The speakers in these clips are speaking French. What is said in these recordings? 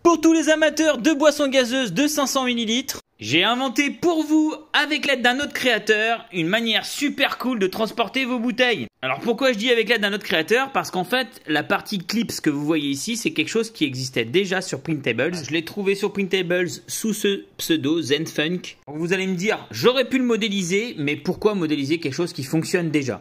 Pour tous les amateurs de boissons gazeuses de 500 ml, j'ai inventé pour vous, avec l'aide d'un autre créateur, une manière super cool de transporter vos bouteilles. Alors pourquoi je dis avec l'aide d'un autre créateur? Parce qu'en fait, la partie clips que vous voyez ici, c'est quelque chose qui existait déjà sur Printables. Je l'ai trouvé sur Printables sous ce pseudo Zenfunk. Vous allez me dire, j'aurais pu le modéliser, mais pourquoi modéliser quelque chose qui fonctionne déjà?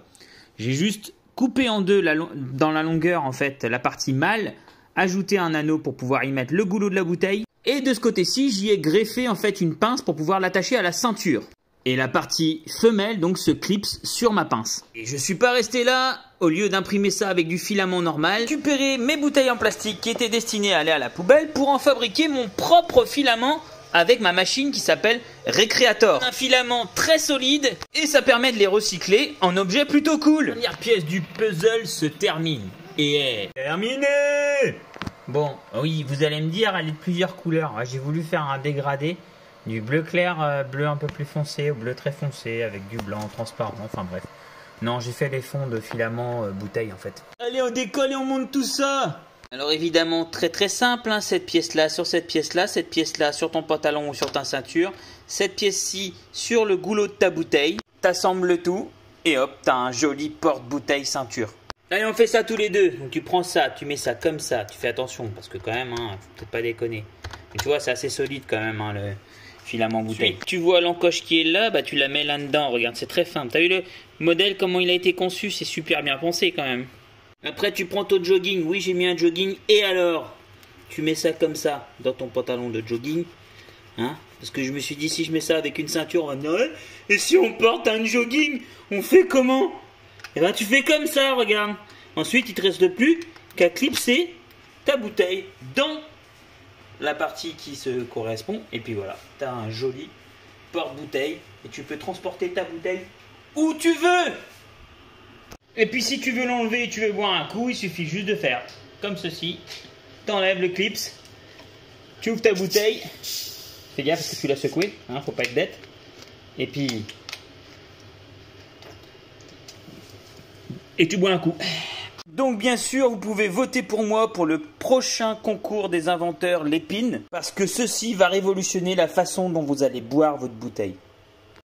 J'ai juste coupé en deux dans la longueur en fait la partie mâle, ajouté un anneau pour pouvoir y mettre le goulot de la bouteille. Et de ce côté-ci, j'y ai greffé en fait une pince pour pouvoir l'attacher à la ceinture. Et la partie femelle donc se clipse sur ma pince. Et je suis pas resté là, au lieu d'imprimer ça avec du filament normal, j'ai récupéré mes bouteilles en plastique qui étaient destinées à aller à la poubelle pour en fabriquer mon propre filament avec ma machine qui s'appelle Recreator. Un filament très solide et ça permet de les recycler en objets plutôt cool. La dernière pièce du puzzle se termine. Et est terminée. Bon, oui, vous allez me dire, elle est de plusieurs couleurs. J'ai voulu faire un dégradé du bleu clair, bleu un peu plus foncé, au bleu très foncé, avec du blanc transparent, enfin bref. Non, j'ai fait les fonds de filament bouteille en fait. Allez, on décolle et on monte tout ça. Alors évidemment, très simple, hein, cette pièce-là sur cette pièce-là sur ton pantalon ou sur ta ceinture, cette pièce-ci sur le goulot de ta bouteille. T'assembles le tout et hop, t'as un joli porte-bouteille ceinture. Allez, on fait ça tous les deux. Donc tu prends ça, tu mets ça comme ça. Tu fais attention parce que quand même, hein, faut peut-être pas déconner. Mais tu vois, c'est assez solide quand même, hein, le filament bouteille. Tu vois l'encoche qui est là, bah tu la mets là-dedans. Regarde, c'est très fin. T'as vu le modèle, comment il a été conçu? C'est super bien pensé quand même. Après, tu prends ton jogging. Oui, j'ai mis un jogging. Et alors, tu mets ça comme ça dans ton pantalon de jogging. Hein? Parce que je me suis dit, si je mets ça avec une ceinture, on va me dire, ouais, et si on porte un jogging, on fait comment? Et ben tu fais comme ça, regarde. Ensuite, il te reste plus qu'à clipser ta bouteille dans la partie qui se correspond. Et puis voilà, tu as un joli porte-bouteille. Et tu peux transporter ta bouteille où tu veux. Et puis si tu veux l'enlever et tu veux boire un coup, il suffit juste de faire comme ceci. Tu enlèves le clips. Tu ouvres ta bouteille. Fais gaffe parce que tu l'as secoué, hein, faut pas être bête. Et puis... et tu bois un coup. Donc bien sûr, vous pouvez voter pour moi pour le prochain concours des inventeurs Lépine, parce que ceci va révolutionner la façon dont vous allez boire votre bouteille.